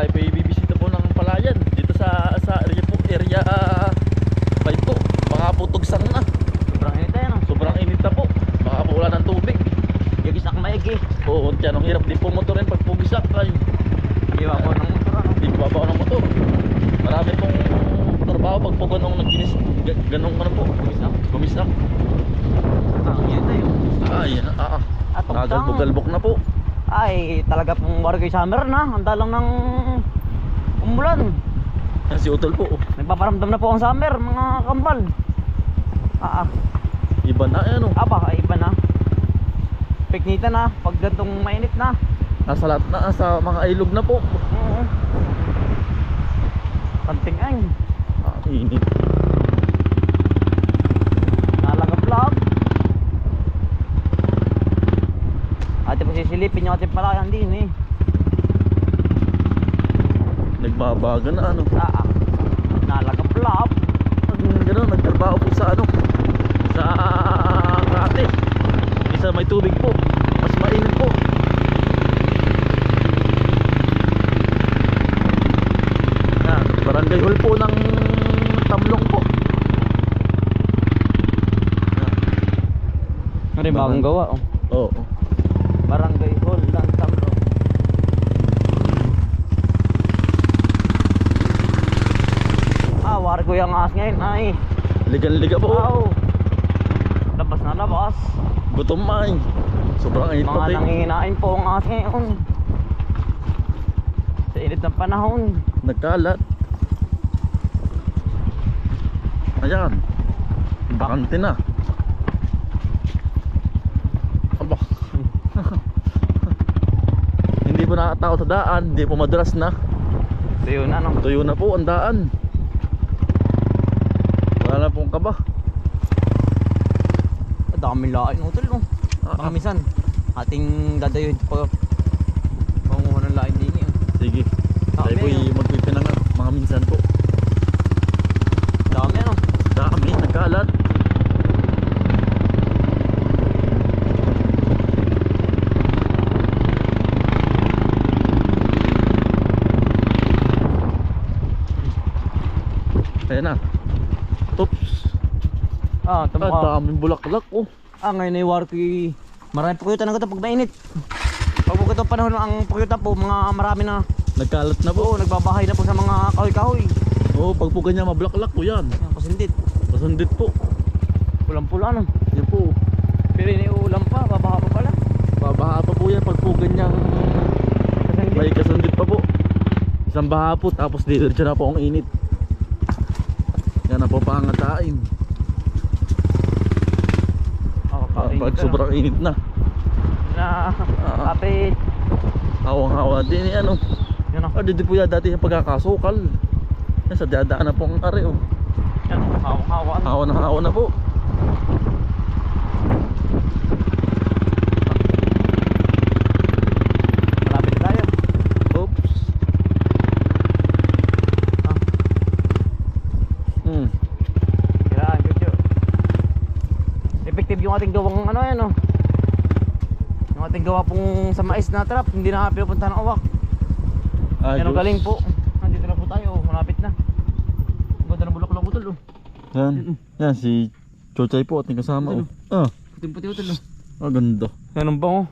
tayo po ibibisita po ng palayan dito sa area po, area 5 po. Baka po tugsang na. Sobrang init tayo, no? Sobrang init na po. Baka po wala ng tubig. Gigisak maigi. Oo, tiyan ang hirap din po motorin pag pugisak ay. Hindi ba po ng motor, ano? Hindi bababa ng motor. Marami pong trabaho pag po ganong nagkinis, ganong ano po, gumisak. Ang init tayo. Ay, Atong nagalbog-galbok na po. Ay, talaga pong warga summer na. Ang dalang ng umulan. Yan si Utol po. Nagpaparamdam na po ang summer, mga kambal. Iba na yan oh. Aba, ay iba na. Piknita na, pag gantong mainit na. Nasa lahat na, sa mga ilog na po. Oo. Kanting ay. Init. Nalagablab. Ate po sisilipin yung ating palayan din eh. Nagbabaga na ano. Nalagablab. Gano'n, nagtrabaho po sa ano, sa Kate. Isa may tubig po, mas mainit po. Yan, barangay hall po ng Tamlong po. Ano rin bagong gawa oh. Oo. Barangay hall ng Tamlong. Wari ko yung ahas ngayon ay. Ligan-liga po. Wow. Labas na labas. Gutom ay. Sobrang init Mga pati. nanginginain po ang ahas ngayon. Sa init ng panahon. Nagkalat. Ayan. Bakante na. Aba. Hindi po nakatao sa daan. Hindi po madalas na. Tuyo na no. Tuyo na po ang daan. Wala pong kaba. Daming lain utol no. Mga minsan ating dadayuhin pa panguha ng lain din eh. Sige. Tayo po magpipinang mga minsan po. Dami ano. Dami, nagkalat. Ayan na. Oops. Daming bulaklak oh. Ngayon ay warki. Marami po kuyutan na ito pag mainit. Pag po ito panahon ang kuyutan po, mga marami na. Nagkalat na po. Oo, nagbabahay na po sa mga kahoy-kahoy. Oo, pag po ganyan mabulaklak po yan. Yan, kasindit. Kasundit po. Pulang-pula no. Yan po. Pero iniulam pa, babaha pa pala. Babaha pa po yan pag po ganyang may kasundit pa po. Isang baha po tapos diretso na po ang init. Yan na po pangatain. Pag sobrang init na. Kapit. Hawang-hawa din yan oh. Yan o. Dito po yan dati yung pagkakasukal. Yan sa dadaan na po ang are oh. Yan o, hawang-hawa. Hawa na po. Malapit tayo. Oops. Kiraan, chuchu. Effective yung ating gawang ano yan o. Yung ating gawa pong sa mais na trap. Hindi na pinupunta ng uwak. Yan ang galing po. Nandito na po tayo, malapit na. Ganda ng bulak-bulak utol o. Yan. Yan si Chochay po ating kasama oh. Puting-puti utol o. Ganda. Yan ang bango.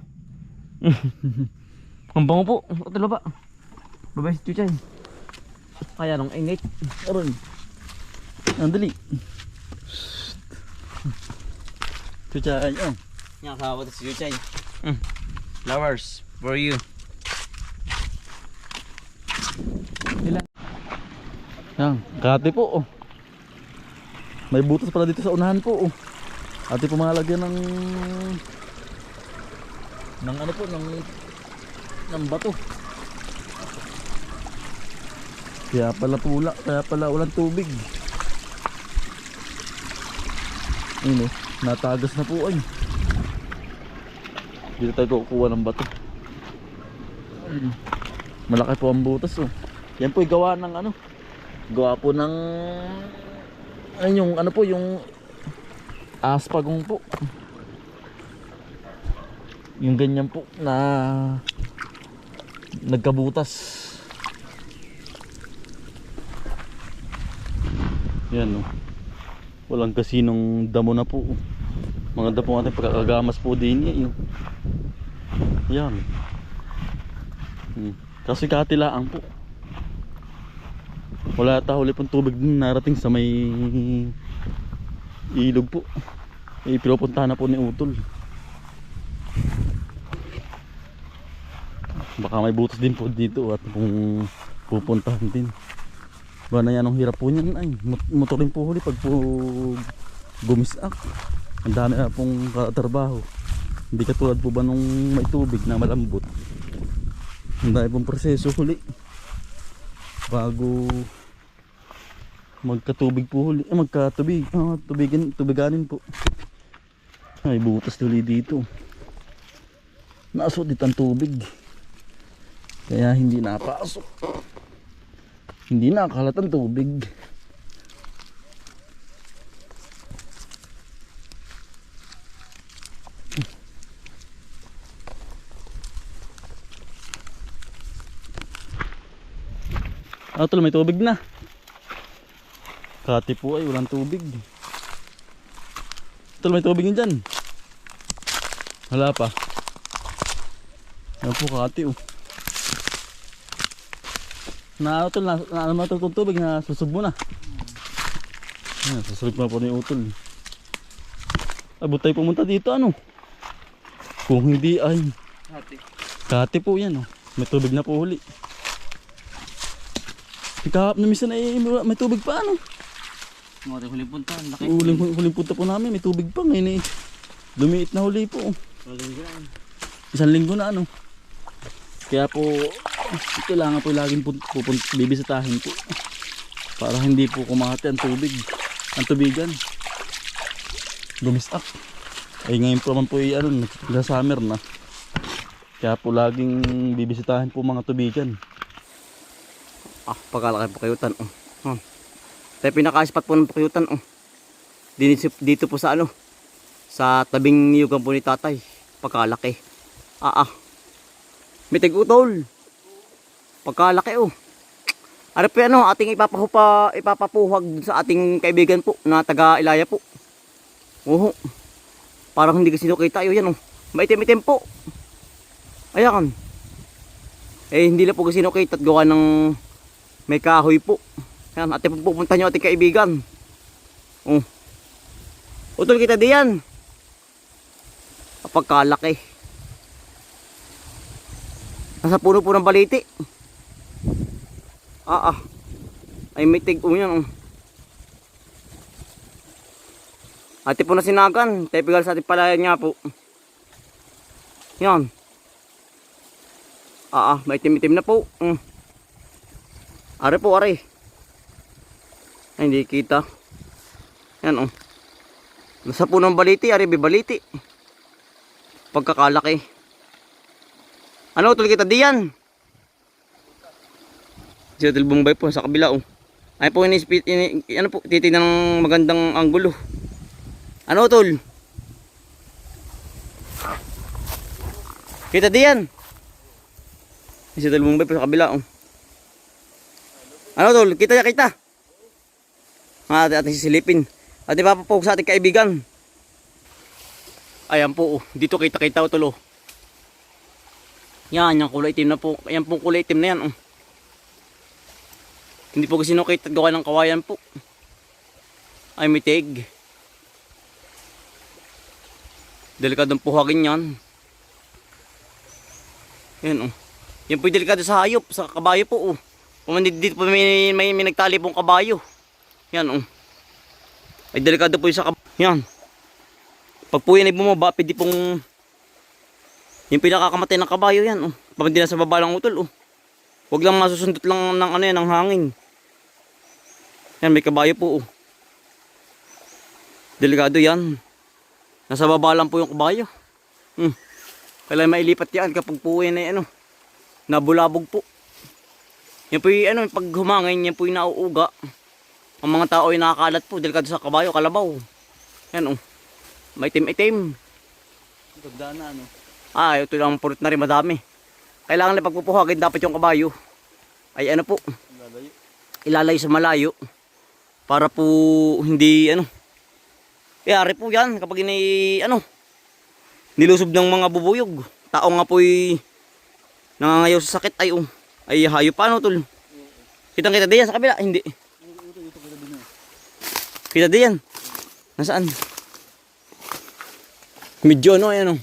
Ang bango po. Utol ba? Babay si Chuchay. Kaya nung ingit. Aron. Andali. Chochay oh. Yan kasama ito si Chuchay. Flowers for you. Yan, kati po oh. May butas pala dito sa unahan po oh. Ati po mga lagyan ng ano po, ng bato. Kaya pala pula, kaya pala walang tubig. Ayun oh, natagas na po ay. Dito tayo kukuha ng bato. Malaki po ang butas oh. Yan po gawa ng ano. Gawa po ng yung ano po, yung aspagong po. Yung ganyan po na nagkabutas. Yan oh. Walang kasinong damo na po. Mga damo natin pagkakagamas po din yan. Yan. Kasi katilaan po. Wala ata huli pong tubig din narating sa may ilog po. Pinupuntahan na po ni Utol. Baka may butas din po dito at kung pupuntahan din. Ba na yan ang hirap po niyan ay motorin po huli pag po gumisak. Ang dami na pong katrabaho. Hindi katulad po ba nung may tubig na malambot. Ang dami pong proseso huli bago magkatubig po huli. Magkatubig. Tubiganin po. Ay butas huli dito. Nasudit ang tubig. Kaya hindi napasok. Hindi nakakalat ang tubig. Tol, may tubig na. Kati po ay walang tubig. Tol, may tubig dyan. Wala pa. Yan po kati oh. Tol, natutong tubig na susog mo na. Yan, susog na po ni Utol. Abot tayo pumunta dito ano. Kung hindi ay kati po yan oh. May tubig na po huli. Kahap na minsan ay may tubig pa ano. Mga huling punta, laki. Huling punta po namin, may tubig pa ngayon eh. Lumiit na huli po. Isang linggo na ano. Kaya po kailangan po laging bibisitahin po. Para hindi po kumahati ang tubig. Ang tubigan. Gumisak. Ay ngayon po naman po ay ano, nag-summer na. Kaya po laging bibisitahin po mga tubigan. Pagkalaki po kayutan. Tayo pinaka-spot po ng pakiyutan. Dito po sa ano. Sa tabing niyugan po ni tatay. Pagkalaki. May tig-utol. Pagkalaki Ano po ano, ating ipapapuhag sa ating kaibigan po na taga Ilaya po. Parang hindi kasi nakita yan Maitim-itim po. Ayan. Hindi na po kasi nakita at gawa ng may kahoy po. Yan, ating pupunta nyo ating kaibigan. Utol kita diyan. Pagkalaki. Nasa puno po ng baliti. Ay may tig yan Ate po na sinagan. Tayo pigal sa ating palayan niya po. Yan. May itim-itim na po. Are po, are. Ay, hindi kita. Yan Nasa punong baliti, are bibaliti. Pagkakalaki. Ano, tuloy kita diyan. Si Hotel Bombay po, sa kabila Ay po, ano po, titignan ng magandang anggulo. Ano, tol? Kita diyan. Si Hotel Bombay po, sa kabila Ano tol? Kita. Ating sisilipin. At ipapapog sa ating kaibigan. Ayan po. Dito kita tol. Yan. Yung kulay itim na po. Ayan po kulay itim na yan. Hindi po kasi nakita gawa ng kawayan po. Ay may tig. Delikadong puhagin yan. Yan Yan po yung delikado sa hayop. Sa kabayo po Kung dito po may nagtali pong kabayo. Yan Ay delikado po yung sa kabayo. Yan. Pag po yan ay bumaba, pwede pong yung pinakakamatay ng kabayo yan Pag hindi na sa baba lang utol Huwag lang masusundot lang ng ano yan, ng hangin. Yan may kabayo po Delikado yan. Nasa baba lang po yung kabayo. Kailangan mailipat yan kapag po yan ay nabulabog po. Yan po yung pag humangin, yan po yung nauuga. Ang mga tao ay nakakalat po, delikado sa kabayo, kalabaw. Yan maitim-itim. Ganda na ito lang purot na rin madami. Kailangan na pagpupuhagin dapat yung kabayo. Ay po, ilalayo sa malayo. para po hindi ano. Kaya po yan kapag nilusob ng mga bubuyog. Tao nga po'y nangangayaw sa sakit ay hayop pa ano tol. Kitang kita diyan sa kabila, hindi. Kita diyan. Nasaan? Medyo ayan.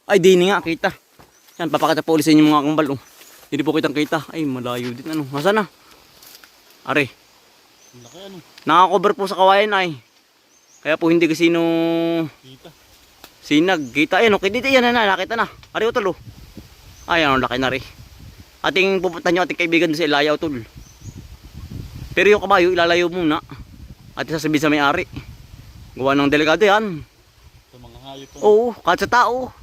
Ay di nga kita. Yan papakita po ulit sa inyo mga kambal Hindi po kitang kita. Ay malayo din Nasaan na? Are. Laki Naka-cover po sa kawayan ay. Kaya po hindi kasi Kita. sinag. Kita dito yan nakita na. Are utol Ay laki na rin. Ating pupuntahan nyo ating kaibigan sa Ilaya utol. Pero yung kabayo ilalayo muna. At sasabihin sa may-ari. Gawa ng delikado yan. Sa mga hayop Oo, kahit sa tao.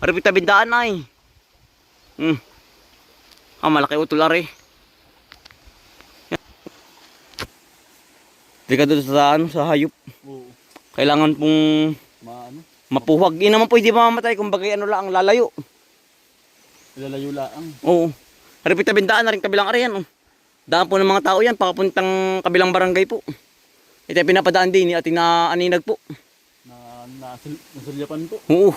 Aripita bindaan ay. Malaki utol are. Delikado sa hayop. Oo. Kailangan pong mapuhag. Hindi naman pwede mamamatay kung bagay lang lalayo. Ilalayo laang. Oo. Aripita bindaan na rin kabilang are yan. Daan po ng mga tao yan, pakapuntang kabilang barangay po. Ito ay pinapadaan din ating aninag po. Nasulyapan po. Oo.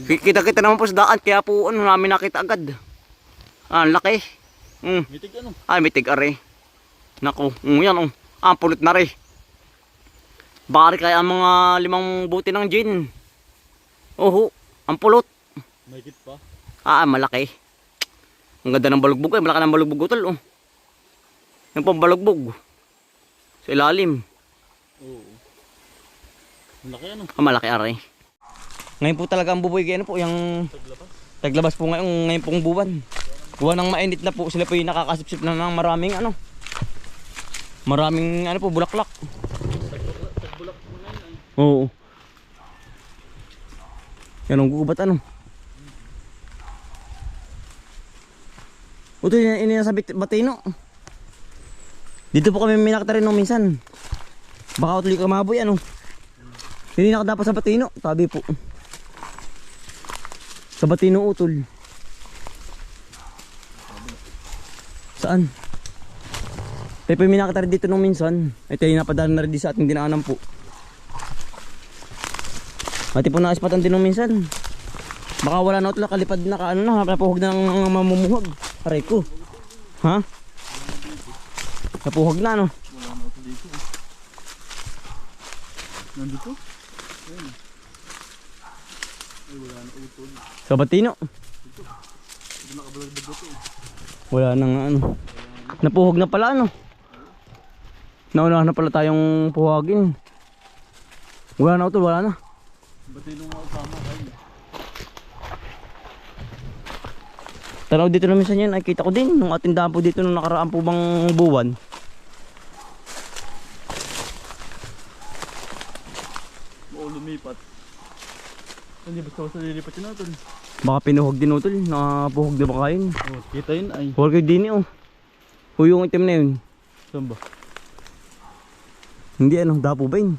Kita naman po sa daan, kaya po namin nakita agad. Laki. Mitig Ay, mitig are. Nako, yan pulot na rin. Bari kaya ang mga 5 buti ng gin. Oo, ang pulot. Mahigit pa. Malaki. Ang ganda ng balugbog malaki ng balugbog utol Yung pang balugbog. Sa ilalim. Oo. Malaki Malaki aray. Ngayon po talaga ang buboy po yung taglabas po ngayon pong buwan. Buwan ng mainit na po sila po yung nakakasipsip na ng maraming maraming po bulaklak. Tagbulak po ngayon Oo. Yan ang gugubat Ito yun sa Batino. Dito po kami may nakita rin minsan. Baka utuloy ka maboy Hindi nakadapat sa Batino. Tabi po. Sa Batino utol. Saan? Tayo po may nakita rin dito minsan. Ay tayo napadaan na rin sa ating dinaanan po. Pati po naispatan din minsan. Baka wala na utol. Kalipad na napuhog na ng mamumuhag. Aray ko. Ha? Napuhog na Wala na ito dito. Nandito? Ayun. Ay wala na ito. Sa Batino. Ito nakabalagdag ito Wala nang Napuhog na pala Naunahan na pala tayong puhagin. Wala na utol, wala na. Batino nga usama kayo. Tanaw dito na minsan yan, ay kita ko din nung ating daan po dito nung nakaraan po bang buwan. Oo, lumipat. Hindi basta lilipat yun natin. Baka pinuhog din utol, nakapuhog na ba kayo? Oo, kita yun ay. Huwag kayo din Huyong itim na yun. Saan ba? Hindi dapo ba yun?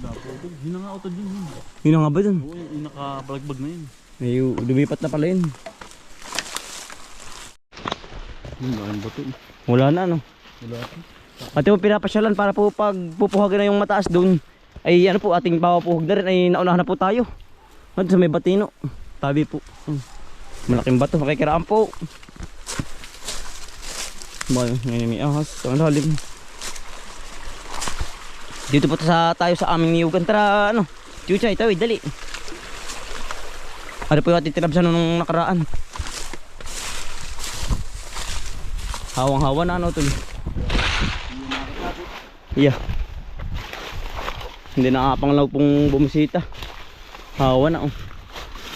Dapo doon. Yun na nga auto din yun. Yun na nga ba dun? Oo, yung nakabalagbag na yun. Ay, lumipat na pala yun. Yun ba yung bato? Wala na Wala ito. At yung pinapasyalan para po pag pupuhagin na yung mataas doon ay po ating papapuhog na rin ay naunahan na po tayo. At sa may Batino. Tabi po. Malaking bato, makikiraan po. May ahas. Ang lalim. Dito po tayo sa aming niyugan. Tara Chuchay, tawid, dali. Ano po yung ating tinabsan nung nakaraan. Hawang-hawa na tol. Yeah. Hindi nakapanglaw pong bumisita. Hawa na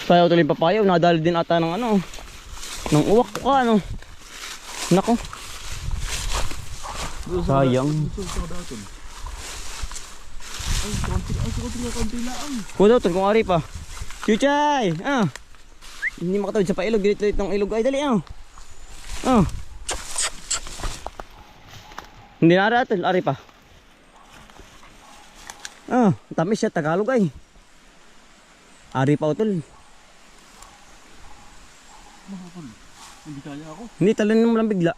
Sayaw tuloy papayaw, nadali din ata ng ng uwak ko Nako. Sayang. Kudaw tol kung ari pa. Chuchay! Hindi makatawid sa pailog, gilit-lit ng ilog ay dali Hindi na ari tol, ari pa. Tamis siya Tagalog ay. Ari pa utol. Hindi kaya ako. Hindi, talonin mo lang bigla.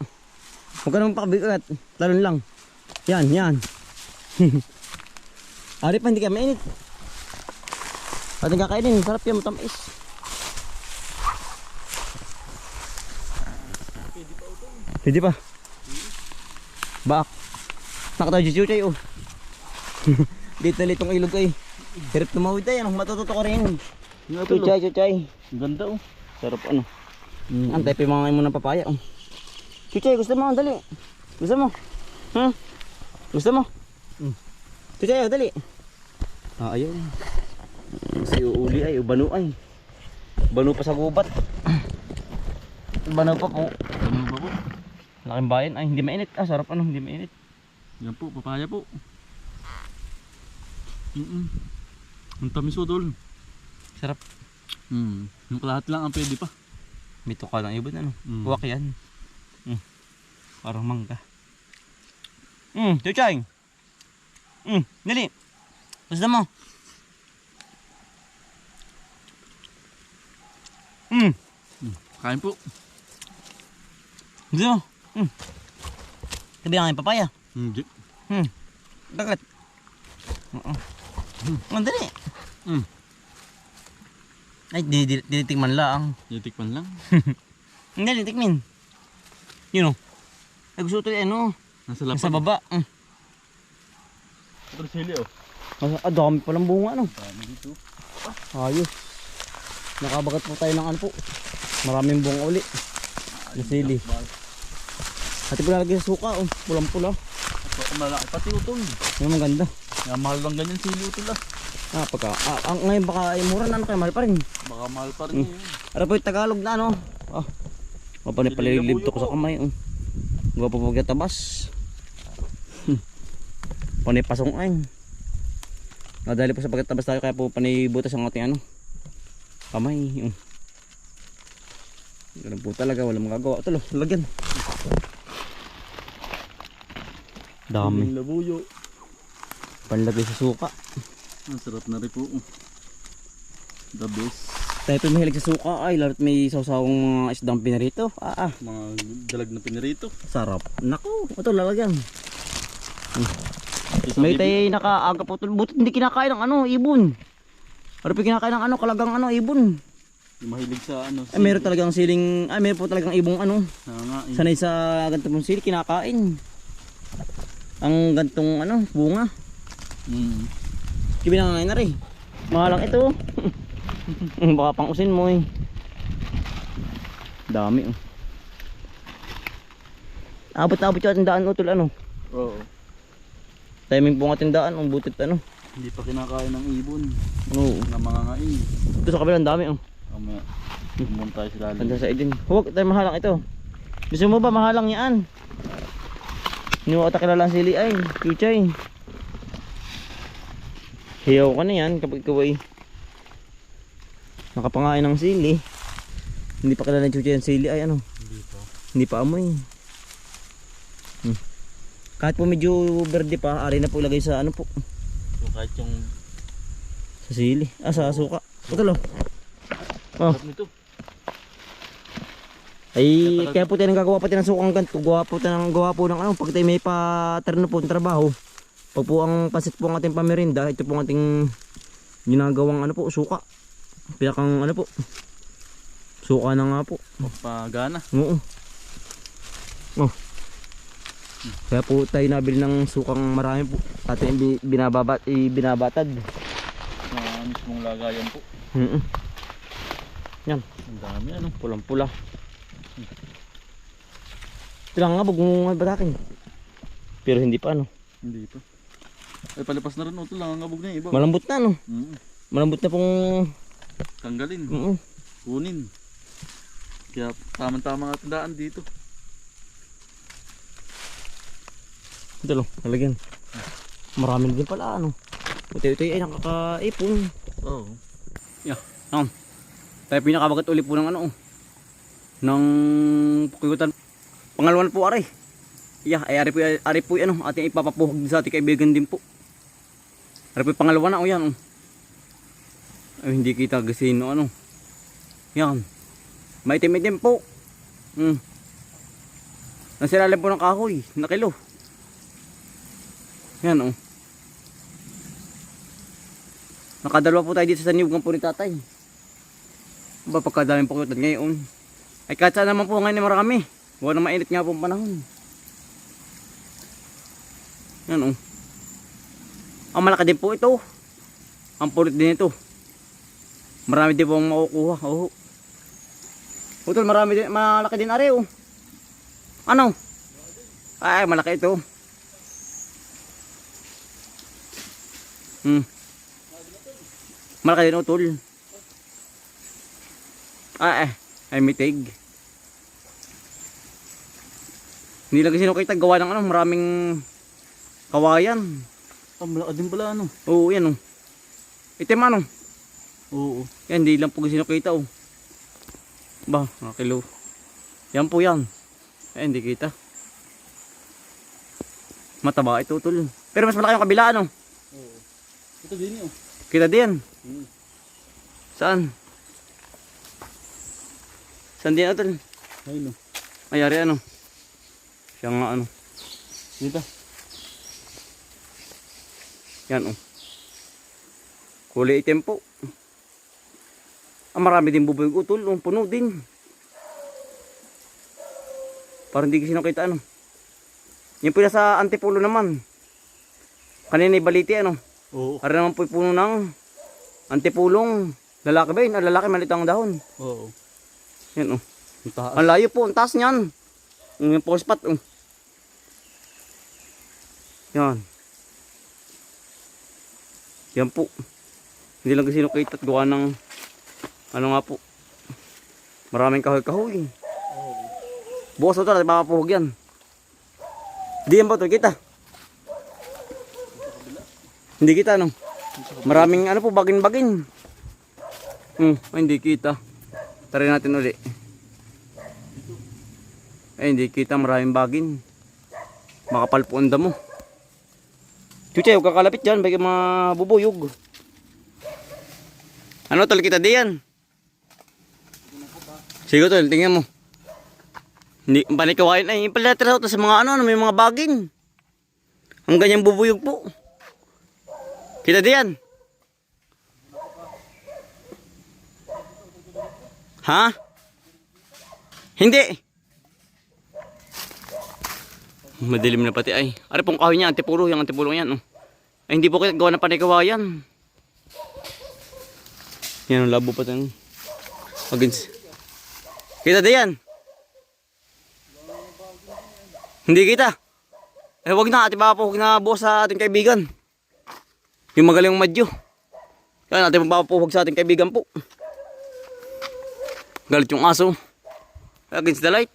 Huwag ka naman pakabigat. Talon lang. Yan, yan. Ari pa, hindi ka mainit. Ating kakainin, sarap yan, matamis. Pwede pa. Bak. Nakataw Chuchay oh. Dito na litong ilog ay. Hirap tumawid tayo, matututo ko rin. Chuchay. Ang ganda oh. Sarap ano. Antay pa yung mga mo ng papaya oh. Chuchay, gusto mo? Dali. Gusto mo? Ha? Gusto mo? Chuchay, dali. Ah, ayun. Si uuli ay, ubano ay. Bano pa sa gubat. Bano pa po. Ano ba po? Laking bayan ay hindi mainit. Ah, sarap ano, hindi mainit. Yan po, papaya po. Ang tamis o dol. Sarap. Yung lahat lang ang pwede pa. Mito ka lang ibon ano. Huwak yan. Parang mangga. Chuchay. Dali. Gusto mo? Kain po. Gusto mo? Sabi nga yung papaya. Hindi. Dagat. Ang dali. Ay, dinitikman lang. Titikman lang. Hindi, dinitikmin. Yun o. Ay, gusto ito ano. Nasa Nasa baba. Ito sili oh. Ah, dami palang bunga ano. Dami dito. Ayos. Nakabagat po tayo ng ano po. Maraming bunga uli. Nasili. At ipalalagay sa suka oh. Pulang-pula. Ito malaki pati utol. Yung maganda. Kaya mahal lang ganyan sili utol ah. Ngayon baka ay mura na ano kayo, mahal pa rin. Baka mahal pa rin yun. Ano po yung Tagalog na ano. Mapanipalilib to ko sa kamay. Gwapo po tabas. Panipasong ay. Nadali po sa pagkatabas tayo kaya po panibutas ang ating ano. Kamay. Ganun po talaga, walang magagawa. Ito lagyan. Dami. Yung labuyo. Panlagay sa suka. Ang sarap na rin po. The best. Tayo po mahilig sa suka ay lalo't may sawsawang mga isdang pinarito. Mga dalag na pinirito. Sarap. Naku, ito lalagyan. May tayo nakaaga po. Butit hindi kinakain ng ano, ibon. Ano pa kinakain ng ano, kalagang ano, ibon. Yung mahilig sa ano. Ay meron talagang siling, ay meron po talagang ibong ano. Sanay sa gantong pong sili, kinakain. Ang gantong ano, bunga. Kibinangay na rin. Mahalang ito. Baka pang usin mo eh. Dami oh. Abot-abot yung ating daan utol ano. Oo. Timing po ang ating daan, ang butit ano. Hindi pa kinakain ng ibon. Oo. Na mga ngain. Ito sa kabilang dami oh. Mamaya. Pumunta tayo sila. Ganda sa idin. Huwag tayo mahalang ito. Gusto mo ba mahalang yan? Hindi mo ata kilala ang sili ay. Chuchay. Hiyaw ka na yan kapag ikaw ay nakapangain ng sili. Hindi pa kilala ng Chuchay ang sili ay ano. Hindi pa amoy. Kahit po medyo verde pa, ari na po ilagay sa ano po. So kahit yung Sa sili. Sa suka. Ito lo. Oh. nito. Ay kaya po tayo nagagawa pa tayo ng sukang ganito. Gawa po ng ano. Pag tayo may paterno po ng trabaho. Pag po ang pasit po ang ating pamerinda, ito po ang ating ginagawang ano po, suka. Pinakang ano po. Suka na nga po. Pagana. Oo. Oh. Kaya po tayo nabili ng sukang marami po. Ating binabatad. Mismong lagayan po. Yan. Ang dami ano. Pulang-pula. Ito lang nga, bagong batakin. Pero hindi pa ano. Hindi pa. Ay palipas na rin. Ito lang ang abog na yung iba. Malambot na ano. Malambot na pong Tanggalin. Kunin. Kaya tamang-tama ang tandaan dito. ito lang, nalagyan. Marami din pala ano. Ito ay nakakaipon. Oo. Yeah. Tayo pinakabagat ulit po ng ano. Ng pukuyutan. Pangalawan po ari. Yeah, ay ari po ano, ating ipapapuhog sa ating kaibigan din po. Ari po pangalawa na yan. Ay hindi kita gasino ano. Yan. Maitim-itim po. Nasilalim po ng kahoy, na kilo. Yan oh. Nakadalawa po tayo dito sa niyugan po ni tatay. Ba pagkadaming po kutan ngayon. Ay kahit saan naman po ngayon marami. Huwag na mainit nga po ang panahon. Yan oh. Ang malaki din po ito. Ang pulit din ito. Marami din po ang makukuha. Oh. Utol, marami din, malaki din are oh. Ano? Ay, malaki ito. Malaki din utol. Ay mitig. Hindi lang kasi nakita gawa ng ano, maraming kawayan. Malaki din pala ano. Oo, yan oh. Itim ano? Oo. Yan, hindi lang po kasi nakita oh. Ba, nakakilo. Yan po yan. Ay, hindi kita. Mataba ito tol. Pero mas malaki yung kabila ano? Oo. Ito din oh. Kita din. Saan? Saan din tol? Ayun oh. Ayari ano? Siya nga ano. Dito. Yan oh. Kulay itim po. Marami din bubuyog utol. Puno din. Parang hindi kasi nakita ano. Yung pila sa antipulo naman. Kanina ibaliti ano. Oo. Para naman po puno ng antipulong. Lalaki ba yun? Lalaki malit ang dahon. Oo. Yan oh. Ang taas. Ang layo po. Ang taas niyan. Yung spot oh. Yan. Yan po. Hindi lang kasi nakita at gawa ng ano nga po. Maraming kahoy-kahoy. Bukas ito natin makapuhog yan. Di yan ba ito? Kita? Hindi kita no? Maraming ano po, bagin-bagin. Ay, hindi kita. Try natin uli. Ay, hindi kita, maraming bagin. Makapal po ang damo. Chuchay, huwag kakalapit dyan, bagi mabubuyog. Ano tol, kita diyan? Sige tol, tingnan mo. Hindi, panikawain ay palatira ito sa mga ano, may mga baging. Ang ganyang bubuyog po. Kita diyan. Ha? Hindi. Madilim na pati ay. Ari pong kahoy niya, antipulo, yung antipulo yan. Oh. Ay hindi po kita gawa ng panikawayan. Yan ang labo pa tayo. Against. Kita diyan. Hindi kita. Eh wag na, ati baka po, wag na buo sa ating kaibigan. Yung magaling madyo. Yan, ati baka po, wag sa ating kaibigan po. Galit yung aso. Against the light.